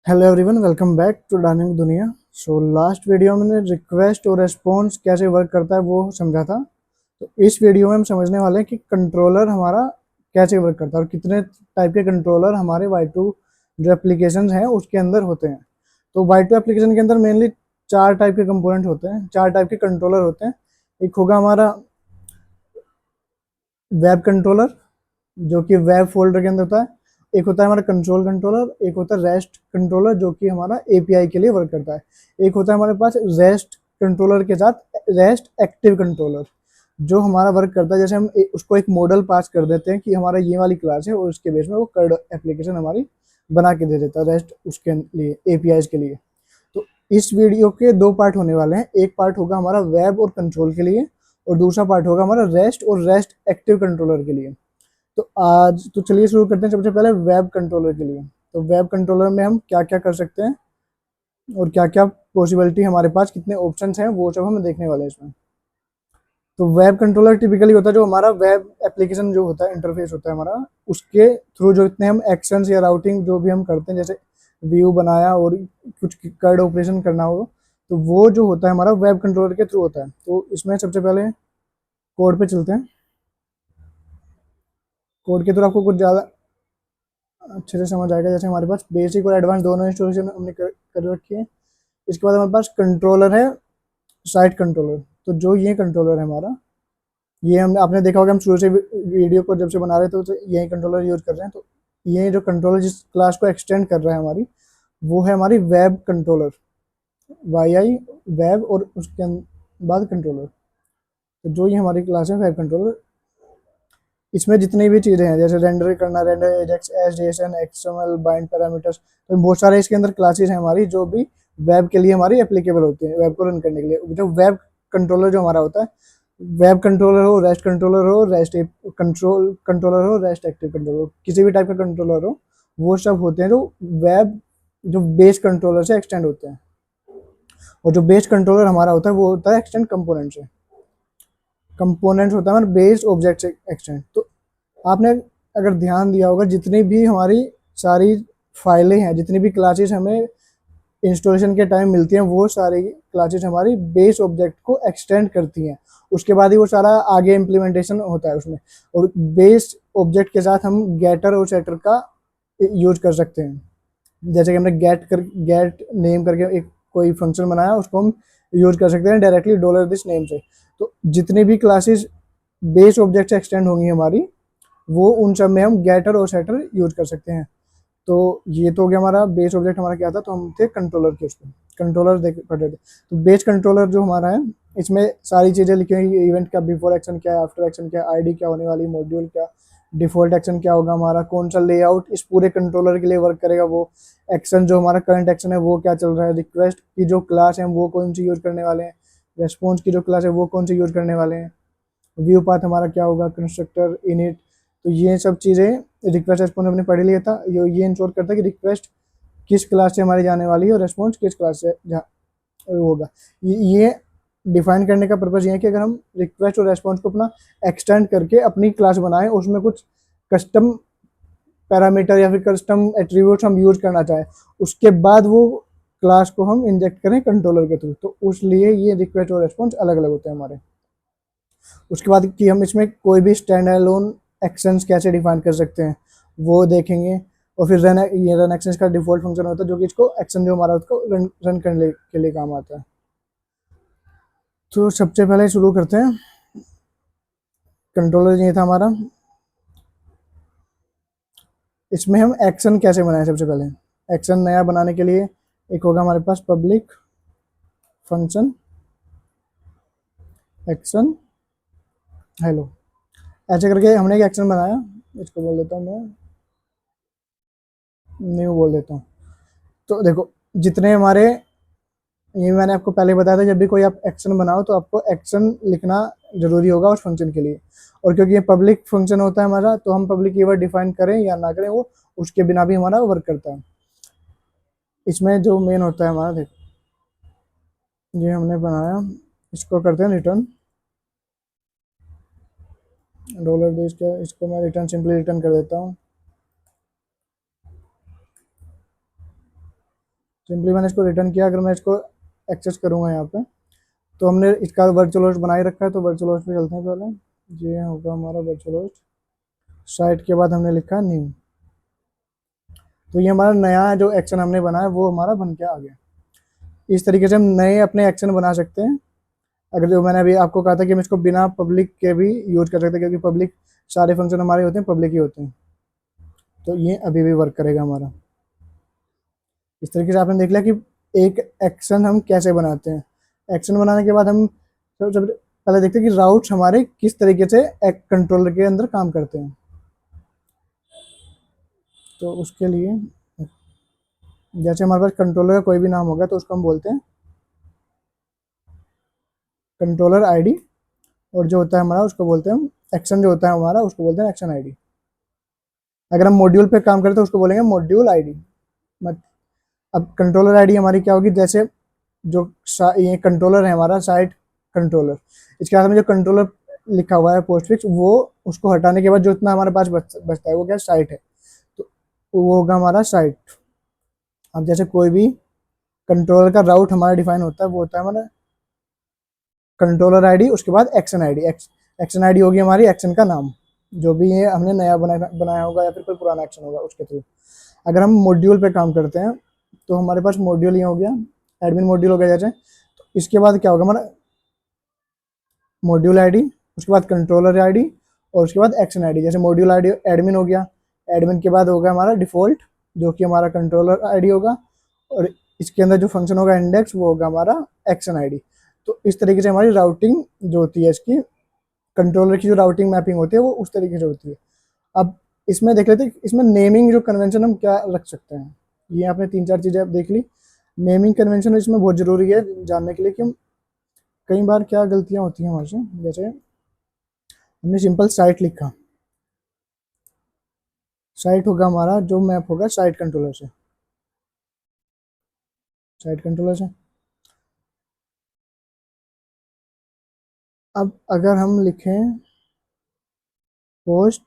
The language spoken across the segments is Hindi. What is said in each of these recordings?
Hello everyone, welcome back to Dynamic Duniya. Last video में मैंने रिक्वेस्ट और रेस्पॉन्स कैसे वर्क करता है वो समझा था। तो इस वीडियो में हम समझने वाले हैं कि कंट्रोलर हमारा कैसे वर्क करता है और कितने टाइप के कंट्रोलर हमारे Y2 जो एप्लीकेशन हैं उसके अंदर होते हैं। तो Y2 एप्लीकेशन के अंदर मेनली चार टाइप के कंपोनेंट होते हैं, चार टाइप के कंट्रोलर होते हैं। एक होगा हमारा वेब कंट्रोलर जो कि वेब फोल्डर के अंदर होता है। एक होता है हमारा कंट्रोल कंट्रोलर, एक होता है रेस्ट कंट्रोलर जो कि हमारा एपीआई के लिए वर्क करता है। एक होता है हमारे पास रेस्ट कंट्रोलर के साथ रेस्ट एक्टिव कंट्रोलर जो हमारा वर्क करता है। जैसे हम उसको एक मॉडल पास कर देते हैं कि हमारा ये वाली क्लास है और उसके बेस में वो कर्ड एप्लीकेशन हमारी बना के दे देता है रेस्ट उसके लिए, एपीआई के लिए। तो इस वीडियो के दो पार्ट होने वाले हैं। एक पार्ट होगा हमारा वेब और कंट्रोल के लिए और दूसरा पार्ट होगा हमारा रेस्ट और रेस्ट एक्टिव कंट्रोलर के लिए। तो चलिए शुरू करते हैं सबसे पहले वेब कंट्रोलर के लिए। तो वेब कंट्रोलर में हम क्या क्या कर सकते हैं और क्या क्या पॉसिबिलिटी हमारे पास, कितने ऑप्शंस हैं, वो सब हम देखने वाले हैं इसमें। तो वेब कंट्रोलर टिपिकली होता है जो हमारा वेब एप्लीकेशन जो होता है, इंटरफेस होता है हमारा, उसके थ्रू जो इतने हम एक्शंस या राउटिंग जो भी हम करते हैं, जैसे व्यू बनाया और कुछ कर्ड ऑपरेशन करना हो, तो वो जो होता है हमारा वेब कंट्रोलर के थ्रू होता है। तो इसमें सबसे पहले कोड पे चलते हैं। कोड के थ्रू आपको कुछ ज़्यादा अच्छे से समझ आएगा। जैसे हमारे पास बेसिक और एडवांस दोनों इंस्टॉलेशन हमने कर रखी है। इसके बाद हमारे पास कंट्रोलर है, साइट कंट्रोलर। तो जो ये कंट्रोलर है हमारा, ये हम आपने देखा होगा, हम शुरू से वीडियो को जब से बना रहे थे तो यही कंट्रोलर यूज कर रहे हैं। तो ये जो कंट्रोलर जिस क्लास को एक्सटेंड कर रहा है हमारी, वो है हमारी वेब कंट्रोलर, वाई आई वेब और उसके बाद कंट्रोलर। तो जो ये हमारी क्लास है वेब कंट्रोलर, इसमें जितनी भी चीज़ें हैं जैसे रेंडर करना, render Ajax, SDSN, XML, bind parameters, तो बहुत सारे इसके अंदर क्लासेस हैं हमारी जो भी वेब के लिए हमारी एप्लीकेबल होती है, वेब को रन करने के लिए। जो वेब कंट्रोलर जो हमारा होता है, वेब कंट्रोलर हो, रेस्ट कंट्रोलर हो, रेस्ट कंट्रोल कंट्रोलर हो, रेस्ट एक्टिव कंट्रोलर हो, किसी भी टाइप का कंट्रोलर हो, वो सब होते हैं जो वेब जो बेस कंट्रोलर से एक्सटेंड होते हैं। और जो बेस कंट्रोलर हमारा होता है वो होता है एक्सटेंड कंपोनेंट से। कंपोनेंट होता है हमारा बेस ऑब्जेक्ट से एक्सटेंड। तो आपने अगर ध्यान दिया होगा, जितनी भी हमारी सारी फाइलें हैं, जितनी भी क्लासेस हमें इंस्टॉलेशन के टाइम मिलती हैं, वो सारी क्लासेस हमारी बेस ऑब्जेक्ट को एक्सटेंड करती हैं। उसके बाद ही वो सारा आगे इम्प्लीमेंटेशन होता है उसमें। और बेस ऑब्जेक्ट के साथ हम गेटर और सेटर का यूज कर सकते हैं। जैसे कि हमने गेट नेम करके एक कोई फंक्शन बनाया, उसको हम यूज कर सकते हैं डायरेक्टली डॉलर दिस नेम से। तो जितनी भी क्लासेस बेस ऑब्जेक्ट से एक्सटेंड होंगी हमारी, वो उन सब में हम गेटर और सेटर यूज कर सकते हैं। तो ये तो हो गया हमारा बेस ऑब्जेक्ट। हमारा क्या था, तो हम थे कंट्रोलर के उसमें, कंट्रोलर देख पढ़ रहे थे। तो बेस कंट्रोलर जो हमारा है, इसमें सारी चीज़ें लिखी हुई, इवेंट का बिफोर एक्शन क्या है, आफ्टर एक्शन क्या है, आईडी क्या होने वाली, मॉड्यूल क्या, डिफॉल्ट एक्शन क्या होगा हमारा, कौन सा लेआउट इस पूरे कंट्रोलर के लिए वर्क करेगा, वो एक्शन जो हमारा करंट एक्शन है वो क्या चल रहा है, रिक्वेस्ट की जो क्लास है वो कौन सी यूज करने वाले हैं, रेस्पॉन्स की जो क्लास है वो कौन सी यूज करने वाले हैं, व्यू पाथ हमारा क्या होगा, कंस्ट्रक्टर, इनिट। तो ये सब चीज़ें रिक्वेस्ट रेस्पॉन्स हमने पढ़ लिया था। ये इंश्योर करता है कि रिक्वेस्ट किस क्लास से हमारी जाने वाली है और रेस्पॉन्स किस क्लास से होगा। ये डिफाइन करने का पर्पज़ ये है कि अगर हम रिक्वेस्ट और रेस्पॉन्स को अपना एक्सटेंड करके अपनी क्लास बनाएं, उसमें कुछ कस्टम पैरामीटर या फिर कस्टम एट्रीब्यूट्स हम यूज करना चाहें, उसके बाद वो क्लास को हम इंजेक्ट करें कंट्रोलर के थ्रू, तो उस लिए ये रिक्वेस्ट और रेस्पॉन्स अलग अलग होते हैं हमारे। उसके बाद कि हम इसमें कोई भी स्टैंड अलोन एक्शंस कैसे डिफाइन कर सकते हैं वो देखेंगे। और फिर रन एक्शंस का डिफॉल्ट फंक्शन होता है जो कि इसको एक्शन जो हमारा उसको रन करने के लिए काम आता है। तो सबसे पहले शुरू करते हैं। कंट्रोलर ये था हमारा। इसमें हम एक्शन कैसे बनाएं, सबसे पहले एक्शन नया बनाने के लिए एक होगा हमारे पास पब्लिक फंक्शन एक्शन हेलो। ऐसे करके हमने एक एक्शन बनाया, इसको बोल देता हूँ मैं, न्यू बोल देता हूँ। तो देखो, जितने हमारे, ये मैंने आपको पहले बताया था, जब भी कोई आप एक्शन बनाओ तो आपको एक्शन लिखना जरूरी होगा उस फंक्शन के लिए। और क्योंकि ये पब्लिक फंक्शन होता है हमारा, तो हम पब्लिक कीवर्ड डिफाइन करें या ना करें, वो उसके बिना भी हमारा वर्क करता है। इसमें जो मेन होता है हमारा, देखो ये हमने बनाया, इसको करते हैं रिटर्न डॉलर देश का, इसको मैं रिटर्न सिंपली रिटर्न कर देता हूँ। सिंपली मैंने इसको रिटर्न किया। अगर मैं इसको एक्सेस करूँगा यहाँ पे, तो हमने इसका वर्चुअल होस्ट बना ही रखा है, तो वर्चुअल होस्ट पे चलते हैं पहले। ये होगा हमारा वर्चुअल होस्ट। साइट के बाद हमने लिखा न्यू, तो ये हमारा नया जो एक्शन हमने बनाया वो हमारा बन के आ गया। इस तरीके से हम नए अपने एक्शन बना सकते हैं। अगर जो मैंने अभी आपको कहा था कि हम इसको बिना पब्लिक के भी यूज कर सकते हैं, क्योंकि पब्लिक सारे फंक्शन हमारे होते हैं पब्लिक ही होते हैं, तो ये अभी भी वर्क करेगा हमारा। इस तरीके से आपने देख लिया कि एक एक्शन हम कैसे बनाते हैं। एक्शन बनाने के बाद हम सबसे पहले देखते हैं कि राउट्स हमारे किस तरीके से एक कंट्रोलर के अंदर काम करते हैं। तो उसके लिए जैसे हमारे पास कंट्रोलर का कोई भी नाम होगा, तो उसको हम बोलते हैं कंट्रोलर आईडी, और जो होता है हमारा उसको बोलते हैं हम एक्शन, जो होता है हमारा उसको बोलते हैं एक्शन आईडी। अगर हम मॉड्यूल पे काम करते हैं तो उसको बोलेंगे मॉड्यूल आईडी। अब कंट्रोलर आईडी हमारी क्या होगी, जैसे जो ये कंट्रोलर है हमारा साइट कंट्रोलर, इसके बाद में जो कंट्रोलर लिखा हुआ है पोस्टफिक्स, वो उसको हटाने के बाद जो इतना हमारे पास बचता है वो क्या साइट है, तो वो होगा हमारा साइट। अब जैसे कोई भी कंट्रोलर का राउट हमारा डिफाइन होता है, वो होता है हमारा कंट्रोलर आईडी, उसके बाद एक्शन आईडी। एक्शन आईडी होगी हमारी एक्शन का नाम, जो भी ये हमने नया बनाया होगा या फिर कोई पुराना एक्शन होगा उसके थ्रू। अगर हम मॉड्यूल पे काम करते हैं, तो हमारे पास मॉड्यूल ये हो गया, एडमिन मॉड्यूल हो गया जैसे। तो इसके बाद क्या होगा हमारा मॉड्यूल आईडी, उसके बाद कंट्रोलर आईडी, और उसके बाद एक्शन आईडी। जैसे मॉड्यूल आईडी एडमिन हो गया, एडमिन के बाद होगा हमारा डिफ़ॉल्ट, जो कि हमारा कंट्रोलर आईडी होगा, और इसके अंदर जो फंक्शन होगा इंडेक्स, वो होगा हमारा एक्शन आईडी। तो इस तरीके से हमारी राउटिंग जो होती है इसकी, कंट्रोलर की जो राउटिंग मैपिंग होती है वो उस तरीके से होती है। अब इसमें देख लेते हैं इसमें नेमिंग जो कन्वेंशन हम क्या रख सकते हैं। ये आपने 3-4 चीज़ें आप देख ली। नेमिंग कन्वेंशन इसमें बहुत ज़रूरी है जानने के लिए कि हम कई बार क्या गलतियाँ होती हैं हमारे से। जैसे हमने सिंपल साइट लिखा, साइट होगा हमारा जो मैप होगा साइट कंट्रोलर से, साइट कंट्रोलर से। अब अगर हम लिखें पोस्ट,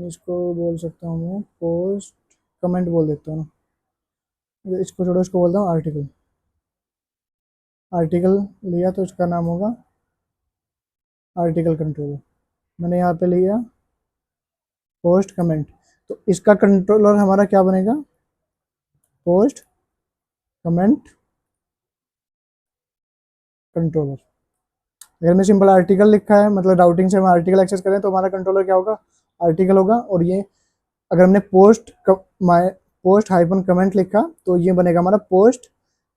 इसको बोल सकता हूँ मैं पोस्ट कमेंट बोल देता हूँ ना, इसको छोड़ो, इसको बोलता हूँ आर्टिकल। आर्टिकल लिया तो इसका नाम होगा आर्टिकल कंट्रोलर। मैंने यहाँ पे लिया पोस्ट कमेंट, तो इसका कंट्रोलर हमारा क्या बनेगा, पोस्ट कमेंट कंट्रोलर। अगर मैं सिंपल आर्टिकल लिखा है, मतलब राउटिंग से हम आर्टिकल एक्सेस करें, तो हमारा कंट्रोलर क्या होगा, आर्टिकल होगा। और ये अगर हमने पोस्ट हाइफन कमेंट लिखा, तो ये बनेगा हमारा पोस्ट,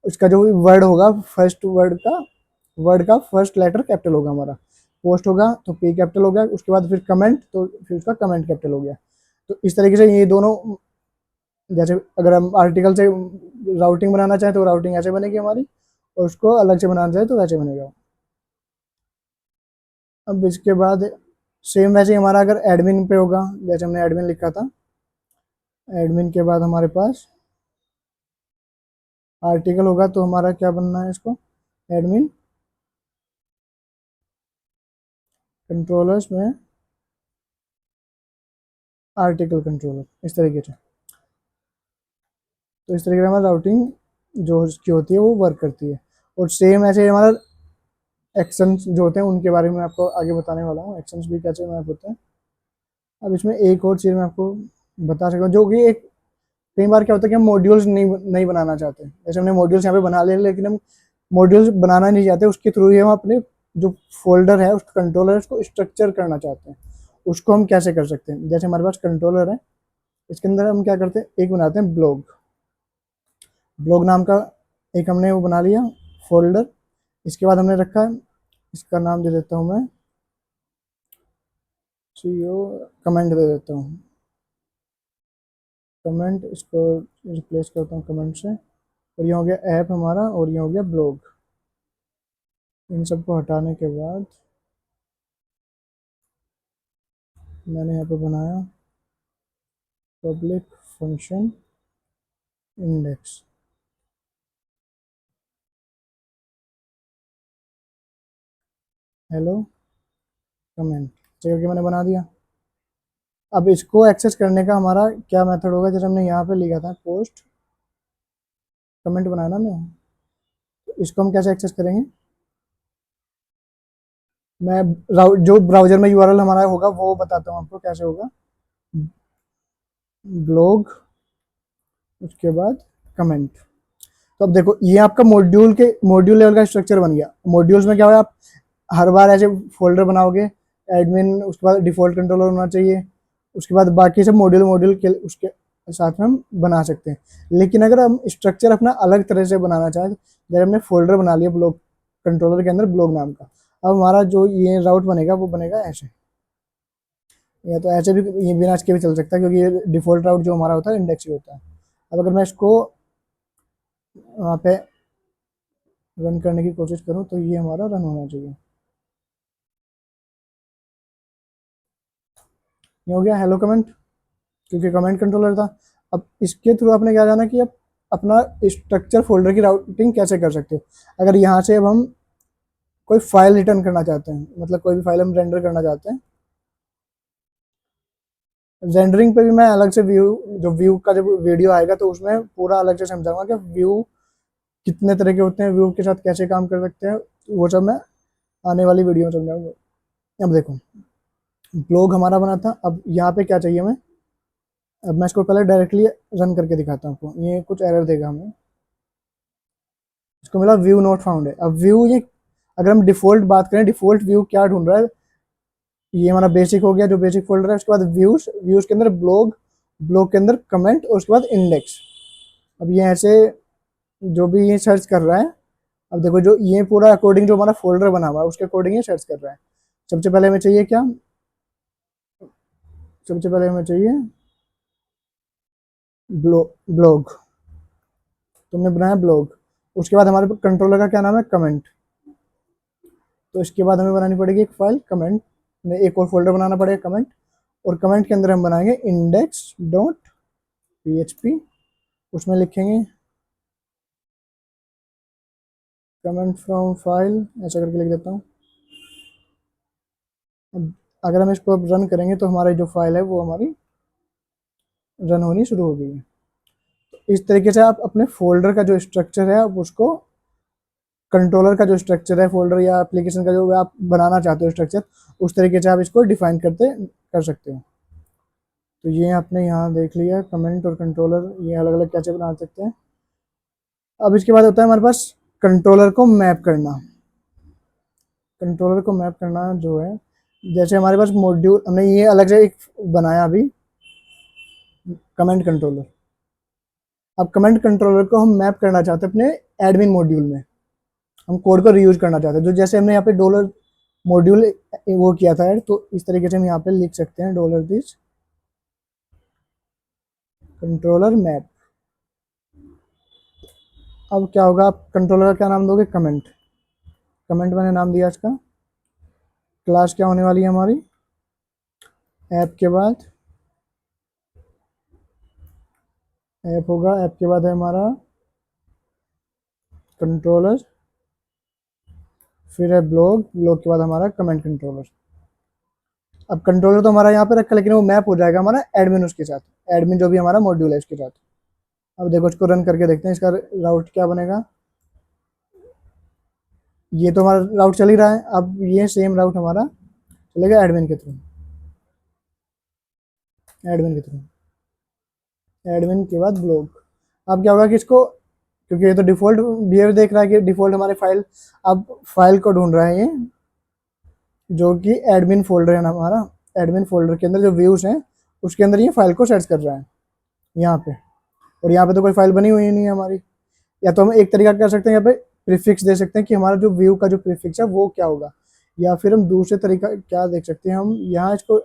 उसका जो वर्ड होगा फर्स्ट वर्ड का फर्स्ट लेटर कैपिटल होगा हमारा। पोस्ट होगा तो पी कैपिटल हो गया, उसके बाद फिर कमेंट, तो फिर उसका कमेंट कैपिटल हो गया। तो इस तरीके से ये दोनों, जैसे अगर हम आर्टिकल से राउटिंग बनाना चाहें तो राउटिंग ऐसे बनेगी हमारी, और उसको अलग से बनाना चाहे तो वैसे बनेगा। अब इसके बाद सेम वैसे ही हमारा अगर एडमिन पे होगा, जैसे हमने एडमिन लिखा था, एडमिन के बाद हमारे पास आर्टिकल होगा, तो हमारा क्या बनना है इसको, एडमिन कंट्रोलर्स में आर्टिकल कंट्रोलर, इस तरीके से। तो इस तरीके से हमारी राउटिंग जो उसकी होती है वो वर्क करती है। और सेम ऐसे हमारा एक्शंस जो होते हैं उनके बारे में आपको आगे बताने वाला हूँ, एक्शंस भी कैसे मैप होते हैं। अब इसमें एक और चीज़ मैं आपको बता सकता हूँ, जो कि एक कई बार क्या होता है कि हम मॉड्यूल्स नहीं बनाना चाहते। जैसे हमने मॉड्यूल्स यहाँ पे बना लिए, लेकिन हम मॉड्यूल्स बनाना नहीं चाहते, उसके थ्रू ही हम अपने जो फोल्डर है उसका कंट्रोलर है उसको स्ट्रक्चर करना चाहते हैं। उसको हम कैसे कर सकते हैं, जैसे हमारे पास कंट्रोलर है, इसके अंदर हम क्या करते हैं, एक बनाते हैं ब्लॉग। ब्लॉग नाम का एक हमने वो बना लिया फोल्डर। इसके बाद हमने रखा है, इसका नाम दे देता हूँ मैं सीओ कमेंट दे देता हूँ, कमेंट। इसको रिप्लेस करता हूँ कमेंट से, और ये हो गया ऐप हमारा, और ये हो गया ब्लॉग। इन सबको हटाने के बाद मैंने यहाँ पे बनाया public function index, hello comment, करके मैंने बना दिया। अब इसको एक्सेस करने का हमारा क्या मेथड होगा, जैसे हमने यहाँ पे लिखा था पोस्ट कमेंट बनाया ना हमने, तो इसको हम कैसे एक्सेस करेंगे। मैं जो ब्राउजर में यूआरएल हमारा होगा वो बताता हूँ आपको कैसे होगा। ब्लॉग, उसके बाद कमेंट। तो अब देखो ये आपका मॉड्यूल लेवल का स्ट्रक्चर बन गया। मॉड्यूल्स में क्या होगा, आप हर बार ऐसे फोल्डर बनाओगे, एडमिन, उसके बाद डिफॉल्ट कंट्रोलर होना चाहिए, उसके बाद बाकी सब मॉड्यूल मॉड्यूल के उसके साथ में हम बना सकते हैं। लेकिन अगर हम स्ट्रक्चर अपना अलग तरह से बनाना चाहें, जैसे हमने फोल्डर बना लिया ब्लॉग कंट्रोलर के अंदर ब्लॉग नाम का, अब हमारा जो ये राउट बनेगा वो बनेगा ऐसे, या तो ऐसे भी, ये बिना इसके भी चल सकता है, क्योंकि ये डिफॉल्ट राउट जो हमारा होता है इंडेक्स ही होता है। अब अगर मैं इसको वहाँ पे रन करने की कोशिश करूँ तो ये हमारा रन होना चाहिए। ये हो गया हेलो कमेंट, क्योंकि कमेंट कंट्रोलर था। अब इसके थ्रू आपने क्या जाना कि अब अपना स्ट्रक्चर फोल्डर की राउटिंग कैसे कर सकते हो। अगर यहाँ से अब हम कोई फाइल रिटर्न करना चाहते हैं, मतलब कोई भी फाइल हम रेंडर करना चाहते हैं, रेंडरिंग पे भी मैं अलग से व्यू का जब वीडियो आएगा तो उसमें पूरा अलग से समझाऊंगा कि व्यू कितने तरह के होते हैं, व्यू के साथ कैसे काम कर सकते हैं, वो सब मैं आने वाली वीडियो में समझाऊंगा। अब देखो ब्लॉग हमारा बना था, अब यहाँ पे क्या चाहिए हमें। अब मैं इसको पहले डायरेक्टली रन करके दिखाता हूँ आपको, ये कुछ एरर देगा हमें। इसको मिला व्यू नॉट फाउंड है। अब व्यू ये, अगर हम डिफॉल्ट बात करें, डिफॉल्ट व्यू क्या ढूंढ रहा है, ये हमारा बेसिक हो गया जो बेसिक फोल्डर है। उसके बाद व्यूज, व्यूज के अंदर ब्लॉग, ब्लॉग के अंदर कमेंट, और उसके बाद इंडेक्स। अब ये ऐसे जो भी ये सर्च कर रहा है, अब देखो जो ये पूरा अकॉर्डिंग जो हमारा फोल्डर बना हुआ है उसके अकॉर्डिंग ये सर्च कर रहा है। सबसे पहले हमें चाहिए क्या, सबसे पहले हमें चाहिए ब्लॉग, तुमने बनाया ब्लॉग। उसके बाद हमारे कंट्रोलर का क्या नाम है, कमेंट। तो इसके बाद हमें बनानी पड़ेगी एक फाइल कमेंट में, एक और फोल्डर बनाना पड़ेगा कमेंट, और कमेंट के अंदर हम बनाएंगे इंडेक्स डॉट php। उसमें लिखेंगे कमेंट फ्रॉम फाइल, ऐसा करके लिख देता हूँ। अब अगर हम इसको अब रन करेंगे तो हमारी जो फाइल है वो हमारी रन होनी शुरू हो गई है। तो इस तरीके से आप अपने फोल्डर का जो स्ट्रक्चर है आप उसको, कंट्रोलर का जो स्ट्रक्चर है फोल्डर या एप्लीकेशन का जो आप बनाना चाहते हो स्ट्रक्चर, उस तरीके से आप इसको डिफाइन कर सकते हो। तो ये आपने यहाँ देख लिया कमेंट और कंट्रोलर ये अलग अलग कैसे बना सकते हैं। अब इसके बाद होता है हमारे पास कंट्रोलर को मैप करना। कंट्रोलर को मैप करना जो है, जैसे हमारे पास मॉड्यूल, हमने ये अलग से एक बनाया अभी कमेंट कंट्रोलर। अब कमेंट कंट्रोलर को हम मैप करना चाहते हैं अपने एडमिन मॉड्यूल में, हम कोड को रीयूज करना चाहते हैं। जो जैसे हमने यहाँ पे डॉलर मॉड्यूल वो किया था ऐड, तो इस तरीके से हम यहाँ पे लिख सकते हैं डॉलर दिस कंट्रोलर मैप। अब क्या होगा, आप कंट्रोलर का क्या नाम दोगे, कमेंट। कमेंट मैंने नाम दिया इसका। क्लास क्या होने वाली है हमारी, ऐप के बाद ऐप होगा, ऐप के बाद है हमारा कंट्रोलर, फिर है ब्लॉग, ब्लॉग के बाद हमारा कमेंट कंट्रोलर। अब कंट्रोलर तो हमारा यहाँ पे रखा, लेकिन वो मैप हो जाएगा हमारा एडमिन उसके साथ, एडमिन जो भी हमारा मॉड्यूल है उसके साथ। अब देखो इसको रन करके देखते हैं इसका राउट क्या बनेगा। ये तो हमारा राउट चल ही रहा है, अब ये सेम राउट हमारा चलेगा एडमिन के थ्रू, एडमिन के थ्रू, एडमिन के बाद ब्लॉग। अब क्या होगा कि इसको, क्योंकि ये तो डिफॉल्ट बिहेवियर देख रहा है कि डिफॉल्ट हमारे फाइल, अब फाइल को ढूंढ रहा है ये, जो कि एडमिन फोल्डर है ना हमारा, एडमिन फोल्डर के अंदर जो व्यूज हैं उसके अंदर ये फाइल को सर्च कर रहा है यहाँ पे। और यहाँ पे तो कोई फाइल बनी हुई नहीं है हमारी। या तो हम एक तरीका कर सकते हैं, यहाँ पे प्रीफिक्स दे सकते हैं कि हमारा जो व्यू का जो प्रीफिक्स है वो क्या होगा। या फिर हम दूसरे तरीका क्या देख सकते हैं, हम यहाँ इसको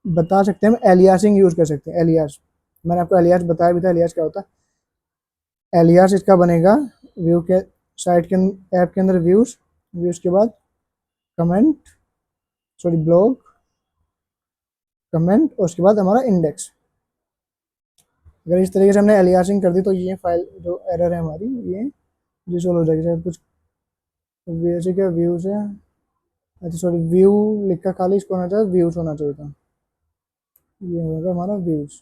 बता सकते हैं, हम एलियासिंग यूज कर सकते हैं। एलियास, मैंने आपको एलियास बताया भी था, एलियास क्या होता है। एलियास इसका बनेगा व्यू के साइट के ऐप के अंदर व्यूज, व्यूज के बाद कमेंट, सॉरी ब्लॉग, कमेंट, और उसके बाद हमारा इंडेक्स। अगर इस तरीके से हमने एलियासिंग कर दी तो ये फाइल जो एरर है हमारी ये रिजोल्व हो जाएगी। शायद कुछ बेसिक है, व्यूज है, अच्छा सॉरी व्यू लिखा खाली, इसको होना चाहिए व्यूज होना चाहिए था। ये होगा हमारा व्यूज।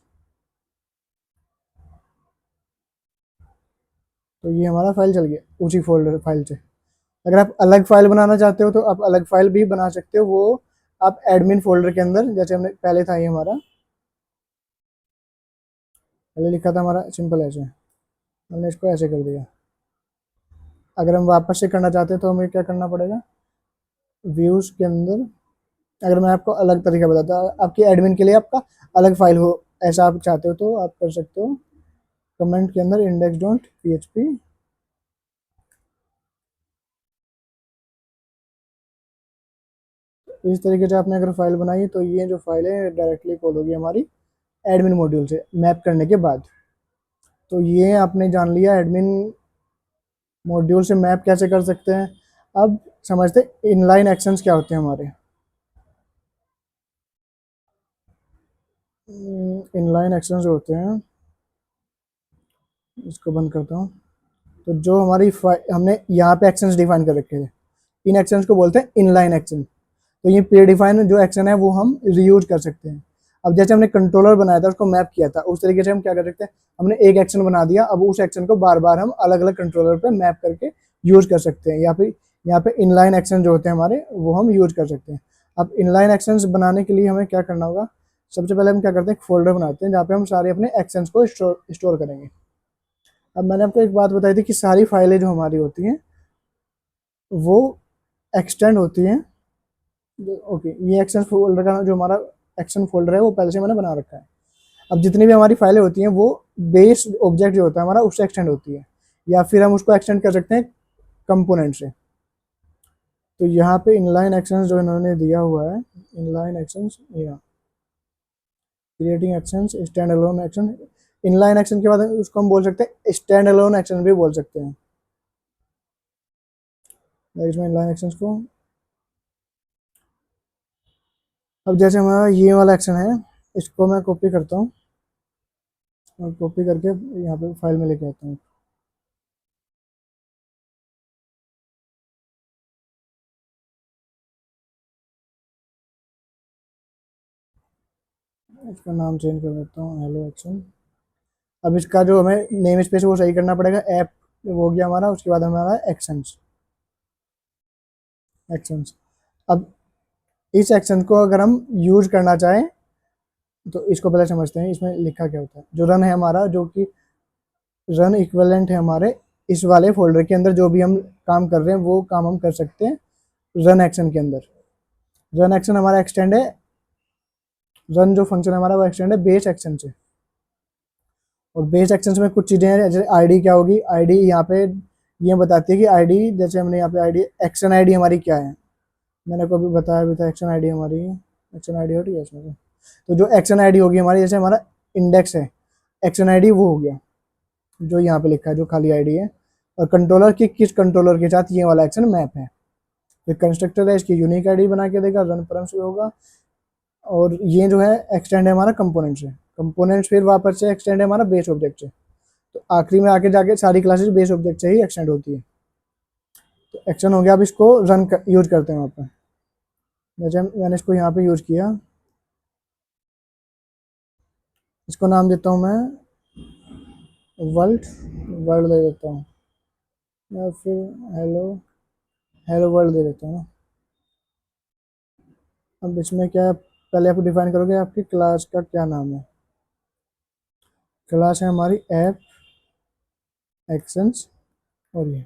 तो ये हमारा फाइल चल गया उसी फोल्डर फाइल से। अगर आप अलग फाइल बनाना चाहते हो तो आप अलग फाइल भी बना सकते हो, वो आप एडमिन फोल्डर के अंदर, जैसे हमने पहले था, ये हमारा पहले लिखा था हमारा सिंपल ऐसे, हमने इसको ऐसे कर दिया। अगर हम वापस से करना चाहते हैं तो हमें क्या करना पड़ेगा, व्यूज के अंदर, अगर मैं आपको अलग तरीका बताता हूँ, आपकी एडमिन के लिए आपका अलग फाइल हो, ऐसा आप चाहते हो तो आप कर सकते हो। कमेंट के अंदर इंडेक्स डॉट पीएचपी, इस तरीके से आपने अगर फाइल बनाई तो ये जो फाइल है डायरेक्टली कॉल होगी हमारी एडमिन मॉड्यूल से मैप करने के बाद। तो ये आपने जान लिया एडमिन मॉड्यूल से मैप कैसे कर सकते हैं। अब समझते इनलाइन एक्शंस क्या होते हैं हमारे। इनलाइन एक्शंस होते हैं, इसको बंद करता हूँ। तो जो हमारी हमने यहाँ पे एक्शंस डिफाइन कर रखे थे, इन एक्शंस को बोलते हैं इनलाइन एक्शन। तो ये प्री डिफाइन जो एक्शन है वो हम रीयूज कर सकते हैं। अब जैसे हमने कंट्रोलर बनाया था, उसको मैप किया था, उस तरीके से हम क्या कर सकते हैं, हमने एक एक्शन बना दिया, अब उस एक्शन को बार बार हम अलग अलग कंट्रोलर पे मैप करके यूज कर सकते हैं। यहाँ पे इनलाइन एक्शन जो होते हैं हमारे, वो हम यूज कर सकते हैं। अब इनलाइन एक्शन बनाने के लिए हमें क्या करना होगा, सबसे पहले हम क्या करते हैं, एक फोल्डर बनाते हैं जहाँ पे हम सारे अपने एक्शंस को स्टोर करेंगे। अब मैंने आपको एक बात बताई थी कि सारी फाइलें जो हमारी होती हैं वो एक्सटेंड होती हैं। ओके, ये एक्शन फोल्डर का जो हमारा एक्शन फोल्डर है वो पहले से मैंने बना रखा है। अब जितनी भी हमारी फाइलें होती हैं वो बेस ऑब्जेक्ट जो होता है हमारा उससे एक्सटेंड होती है, या फिर हम उसको एक्सटेंड कर सकते हैं कंपोनेंट से। तो यहाँ पे इनलाइन एक्शंस जो इन्होंने दिया हुआ है, इनलाइन एक्शंस या creating actions, stand alone action, inline action के बाद उसको हम बोल सकते हैं स्टैंड अलोन एक्शन भी बोल सकते हैं। इसमें इनलाइन एक्शंस को, अब जैसे हमारा ये वाला एक्शन है, इसको मैं कॉपी करता हूँ और कॉपी करके यहाँ पे फाइल में लेके आता हूँ। इसका नाम चेंज कर देता हूँ हेलो एक्शन। अब इसका जो हमें नेम स्पेस है वो सही करना पड़ेगा, ऐप वो हो गया हमारा, उसके बाद हमारा एक्शंस। एक्शंस, अब इस एक्शन को अगर हम यूज करना चाहें तो इसको पहले समझते हैं इसमें लिखा क्या होता है। जो रन है हमारा, जो कि रन इक्विवेलेंट है हमारे इस वाले फोल्डर के अंदर, जो भी हम काम कर रहे हैं वो काम हम कर सकते हैं रन एक्शन के अंदर। रन एक्शन हमारा एक्सटेंड है, रन जो फंक्शन है हमारा वो एक्सटेंड है बेस एक्शन से। और बेस एक्शंस में कुछ चीज़ें हैं, जैसे आईडी क्या होगी, आईडी यहाँ पे ये बताती है कि आईडी, जैसे हमने यहाँ पे आईडी, एक्शन आईडी हमारी क्या है, मैंने को भी बताया भी था एक्शन आईडी हमारी, एक्शन आईडी होती है इसमें से। तो जो एक्शन आईडी होगी हमारी, जैसे हमारा इंडेक्स है, एक्शन आईडी वो हो गया जो यहाँ पे लिखा है, जो खाली आईडी है। और कंट्रोलर की किस कंट्रोलर के साथ ये वाला एक्शन मैप है। फिर कंस्ट्रक्टर है, इसकी यूनिक आईडी बना के देगा, रन परम्स भी होगा। और ये जो है एक्सटेंड है हमारा कंपोनेंट से, कंपोनेंट्स फिर वापस से एक्सटेंड है हमारा बेस ऑब्जेक्ट से। तो आखिरी में आके जाके सारी क्लासेस बेस ऑब्जेक्ट से ही एक्सटेंड होती है। तो एक्शन हो गया, अब इसको यूज करते हैं वहाँ पर। जैसे मैंने इसको यहाँ पे यूज किया, इसको नाम देता हूँ मैं वर्ल्ड, वर्ल्ड दे देता हूँ, या फिर हेलो, हेलो वर्ल्ड दे देता हूँ ना। अब इसमें क्या है, पहले आप डिफाइन करोगे आपकी क्लास का क्या नाम है। क्लास है हमारी ऐप एक्शंस, और ये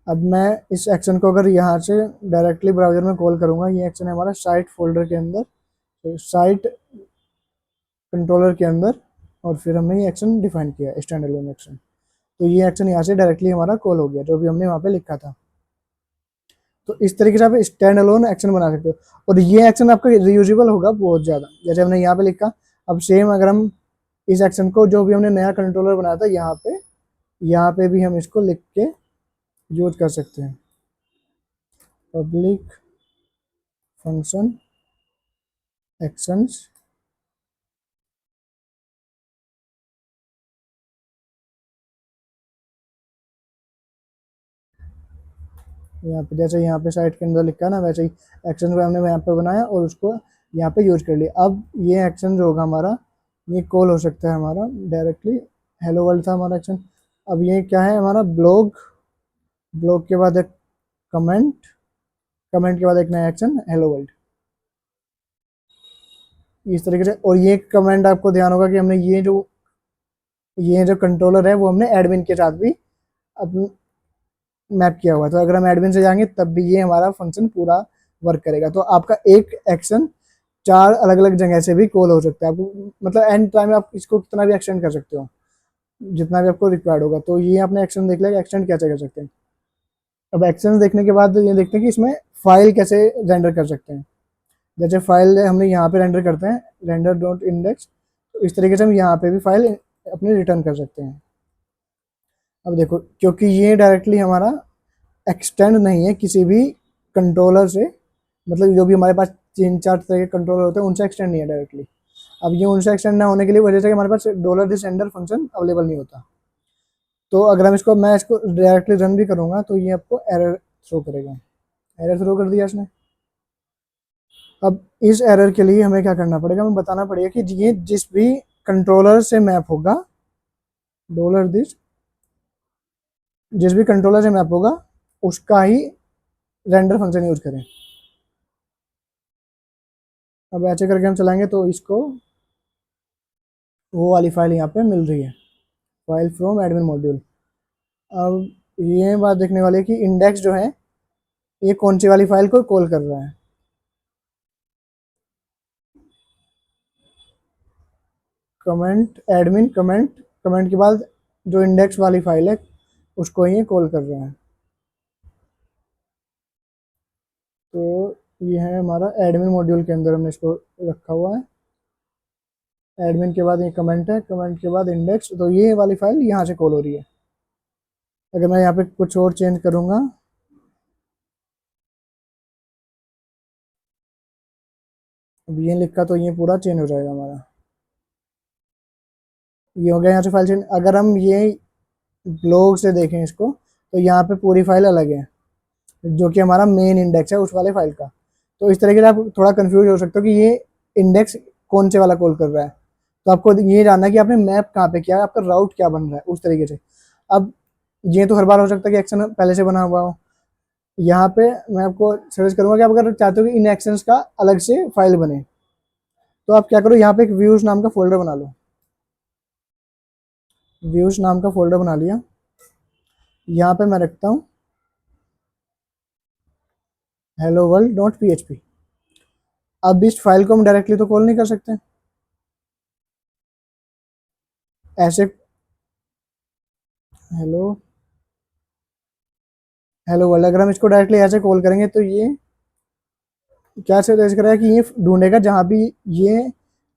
अब मैं इस एक्शन को अगर यहाँ से डायरेक्टली ब्राउजर में कॉल करूँगा, ये एक्शन है हमारा साइट फोल्डर के अंदर, तो साइट कंट्रोलर के अंदर, और फिर हमने ये एक्शन डिफाइन किया स्टैंड अलोन एक्शन। तो ये एक्शन यहाँ से डायरेक्टली हमारा कॉल हो गया, जो भी हमने वहाँ पे लिखा था। तो इस तरीके से आप स्टैंड अलोन एक्शन बना सकते हो, और ये एक्शन आपका रियूजेबल होगा बहुत ज़्यादा। जैसे हमने यहाँ पे लिखा, अब सेम अगर हम इस एक्शन को, जो भी हमने नया कंट्रोलर बनाया था, यहाँ पे भी हम इसको लिख के यूज कर सकते हैं। पब्लिक फंक्शन एक्शंस, यहाँ पे जैसे यहाँ पे साइट के अंदर लिखा है ना, वैसे ही एक्शन को हमने यहाँ पे बनाया और उसको यहाँ पे यूज कर लिया। अब ये एक्शन जो होगा हमारा, ये कॉल हो सकता है हमारा डायरेक्टली। हेलो वर्ल्ड था हमारा एक्शन। अब ये क्या है हमारा ब्लॉग, ब्लॉग के बाद एक कमेंट, कमेंट के बाद एक नया एक्शन हेलो वर्ल्ड, इस तरीके से। और ये कमेंट आपको ध्यान होगा कि हमने ये जो कंट्रोलर है वो हमने एडमिन के साथ भी अपन मैप किया हुआ है। तो अगर हम एडमिन से जाएंगे तब भी ये हमारा फंक्शन पूरा वर्क करेगा। तो आपका एक एक्शन 4 अलग-अलग जगह से भी कॉल हो सकता है। आपको मतलब एंड टाइम में आप इसको कितना भी एक्सटेंड कर सकते हो, जितना भी आपको रिक्वायर्ड होगा। तो ये आपने एक्शन देख लिया कि एक्सटेंड कैसे कर सकते हैं। अब एक्शन देखने के बाद ये देखते हैं कि इसमें फाइल कैसे रेंडर कर सकते हैं। जैसे फाइल हमने यहाँ पे रेंडर करते हैं, रेंडर डॉट इंडेक्स, तो इस तरीके से हम यहाँ पे भी फाइल अपनी रिटर्न कर सकते हैं। अब देखो, क्योंकि ये डायरेक्टली हमारा एक्सटेंड नहीं है किसी भी कंट्रोलर से, मतलब जो भी हमारे पास 3-4 तरह के कंट्रोलर होते हैं उनसे एक्सटेंड नहीं है डायरेक्टली। अब ये उनसे एक्सटेंड ना होने के लिए वजह से कि हमारे पास dollar this sender function available नहीं होता। तो अगर मैं इसको डायरेक्टली रन भी करूँगा तो ये आपको एरर थ्रो करेगा। एरर थ्रो कर दिया इसने। अब इस एरर के लिए हमें क्या करना पड़ेगा, हमें बताना पड़ेगा कि ये जिस भी कंट्रोलर से मैप होगा, डॉलर दिस, जिस भी कंट्रोलर से मैप होगा उसका ही रेंडर फंक्शन यूज करें। अब ऐसे करके हम चलाएंगे तो इसको वो वाली फाइल यहाँ पे मिल रही है, फाइल फ्रॉम एडमिन मॉड्यूल। अब ये बात देखने वाली है कि इंडेक्स जो है ये कौन सी वाली फाइल को कॉल कर रहा है। कमेंट एडमिन कमेंट, कमेंट के बाद जो इंडेक्स वाली फाइल है उसको ये कॉल कर रहा है। तो ये है हमारा एडमिन मॉड्यूल के अंदर हमने इसको रखा हुआ है। एडमिन के बाद ये कमेंट है, कमेंट के बाद इंडेक्स, तो ये वाली फाइल यहाँ से कॉल हो रही है। अगर मैं यहाँ पे कुछ और चेंज करूँगा, अब ये लिखा तो ये पूरा चेंज हो जाएगा हमारा। ये हो गया यहाँ से फाइल चेंज। अगर हम ये ब्लॉग से देखें इसको तो यहाँ पे पूरी फाइल अलग है, जो कि हमारा मेन इंडेक्स है उस वाले फाइल का। तो इस तरीके से आप थोड़ा कंफ्यूज हो सकते हो कि ये इंडेक्स कौन से वाला कॉल कर रहा है। तो आपको ये जानना है कि आपने मैप कहाँ पे किया है, आपका राउट क्या बन रहा है उस तरीके से। अब ये तो हर बार हो सकता है कि एक्शन पहले से बना हुआ हो। यहाँ पे मैं आपको सजेस्ट करूंगा कि आप अगर चाहते हो कि इन एक्शंस का अलग से फाइल बने तो आप क्या करो, यहाँ पे एक व्यूज नाम का फोल्डर बना लो। व्यूज नाम का फोल्डर बना लिया, यहाँ पे मैं रखता हूँ हेलो वर्ल्ड डॉट पी। अब इस फाइल को हम डायरेक्टली तो कॉल नहीं कर सकते ऐसे। हेलो हेलो वर्ल्ड अगर हम इसको डायरेक्टली ऐसे कॉल करेंगे तो ये क्या सजेस्ट करेगा कि ये ढूंढेगा जहाँ भी ये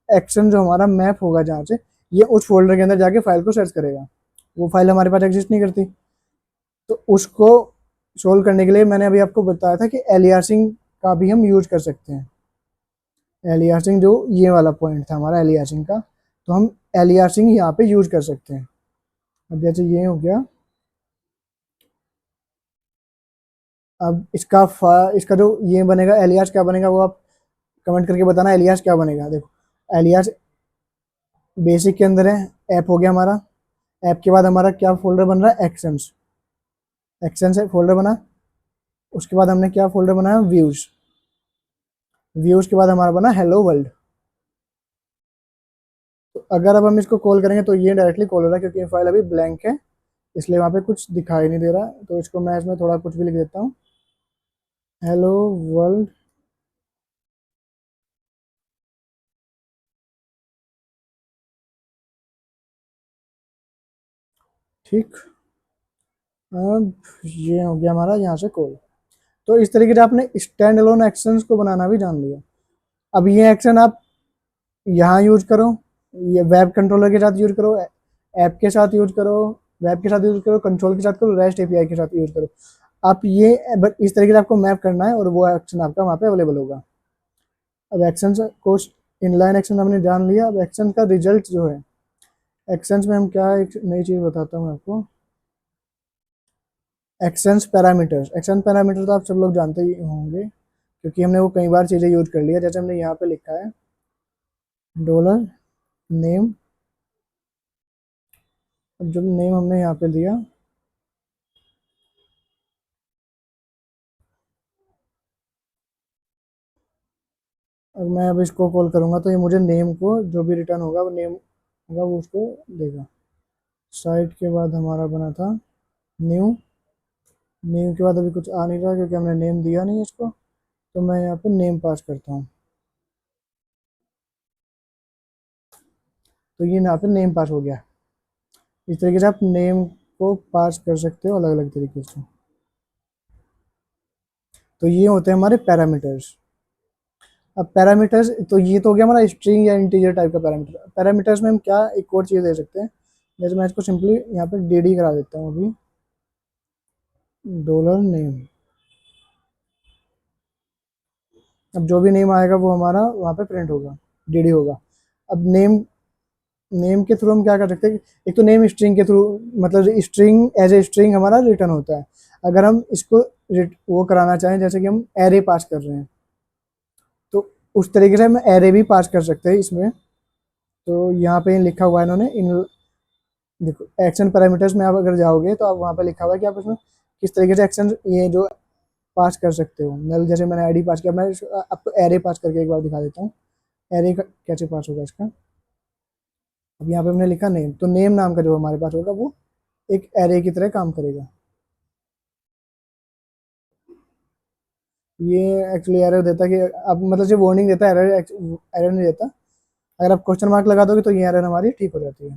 एक्शन जो हमारा मैप होगा जहाँ से, ये उस फोल्डर के अंदर जाके फाइल को सर्च करेगा। वो फाइल हमारे पास एग्जिस्ट नहीं करती। तो उसको सोल्व करने के लिए मैंने अभी आपको बताया था कि एलियासिंग का भी हम यूज कर सकते हैं। एलियासिंग जो ये वाला पॉइंट था हमारा एलियासिंग का, तो हम एलियासिंग यहाँ पे यूज कर सकते हैं। अब जैसे ये हो गया, अब इसका जो ये बनेगा एलियास क्या बनेगा वो आप कमेंट करके बताना। एलियास क्या बनेगा, देखो एलियास बेसिक के अंदर है, ऐप हो गया हमारा। ऐप के बाद हमारा क्या फोल्डर बन रहा है, एक्शंस। एक्शन से फोल्डर बना, उसके बाद हमने क्या फोल्डर बनाया, व्यूज। व्यूज के बाद हमारा बना हेलो वर्ल्ड। तो अगर अब हम इसको कॉल करेंगे तो ये डायरेक्टली कॉल हो रहा है क्योंकि ये फाइल अभी ब्लैंक है, इसलिए वहाँ पे कुछ दिखाई नहीं दे रहा। तो इसको मैं इसमें थोड़ा कुछ भी लिख देता हूँ, हेलो वर्ल्ड। ठीक, अब ये हो गया हमारा यहाँ से कॉल। तो इस तरीके से आपने स्टैंड अलोन एक्शंस को बनाना भी जान लिया। अब ये एक्शन आप यहाँ यूज करो, ये वेब कंट्रोलर के साथ यूज करो, ऐप के साथ यूज करो, वेब के साथ यूज करो, कंट्रोल के साथ करो, रेस्ट एपीआई के साथ यूज करो। आप ये इस तरीके से आपको मैप करना है और वो एक्शन आपका वहाँ पे अवेलेबल होगा। अब एक्शन को इनलाइन एक्शन हमने जान लिया। अब एक्शन का रिजल्ट जो है, एक्शंस में हम क्या एक नई चीज़ बताता हूँ आपको। एक्शन पैरामीटर तो आप सब लोग जानते ही होंगे, क्योंकि हमने वो कई बार चीज़ें यूज कर लिया। जैसे हमने यहाँ पे लिखा है डॉलर नेम, अब जब नेम हमने यहाँ पे दिया, अब मैं अब इसको कॉल करूँगा तो ये मुझे नेम को जो भी रिटर्न होगा वो नेम होगा वो उसको देगा। साइट के बाद हमारा बना था न्यू, नेम के बाद अभी कुछ आ नहीं रहा क्योंकि हमने नेम दिया नहीं इसको, तो मैं यहाँ पे नेम पास करता हूँ, तो ये यहाँ पे नेम पास हो गया। इस तरीके से आप नेम को पास कर सकते हो अलग अलग तरीके से। तो ये होते हैं हमारे पैरामीटर्स। अब पैरामीटर्स तो ये तो हो गया हमारा स्ट्रिंग या इंटीजर टाइप का पैरामीटर। पैरामीटर्स में हम क्या एक और चीज़ दे सकते हैं, जैसे मैं इसको सिंपली यहाँ पे डी करा देता हूँ अभी, डॉलर नेम। अब जो भी नेम आएगा वो हमारा वहाँ पे प्रिंट होगा, डी होगा। अब नेम नेम के थ्रू हम क्या कर सकते हैं, एक तो नेम स्ट्रिंग के थ्रू, मतलब स्ट्रिंग एज ए स्ट्रिंग हमारा रिटर्न होता है। अगर हम इसको वो कराना चाहें, जैसे कि हम एरे पास कर रहे हैं, तो उस तरीके से हम एरे भी पास कर सकते हैं इसमें। तो यहाँ पे लिखा हुआ है इन्होंने, इन देखो एक्शन पैरामीटर्स में आप अगर जाओगे तो आप वहाँ पे लिखा हुआ है कि आप इसमें किस तरीके से एक्शन ये जो पास कर सकते हो। नल जैसे मैंने आईडी पास किया, मैं आपको एरे पास करके एक बार दिखा देता हूँ एरे कैसे पास होगा इसका। अब यहाँ पे हमने लिखा नेम, तो नेम नाम का जो हमारे पास होगा वो एक एरे की तरह काम करेगा। ये एक्चुअली एरर देता है कि अब मतलब जो वार्निंग देता है, एरर एरर नहीं देता। अगर आप क्वेश्चन मार्क लगा दोगे तो ये एरर हमारी ठीक हो जाती है।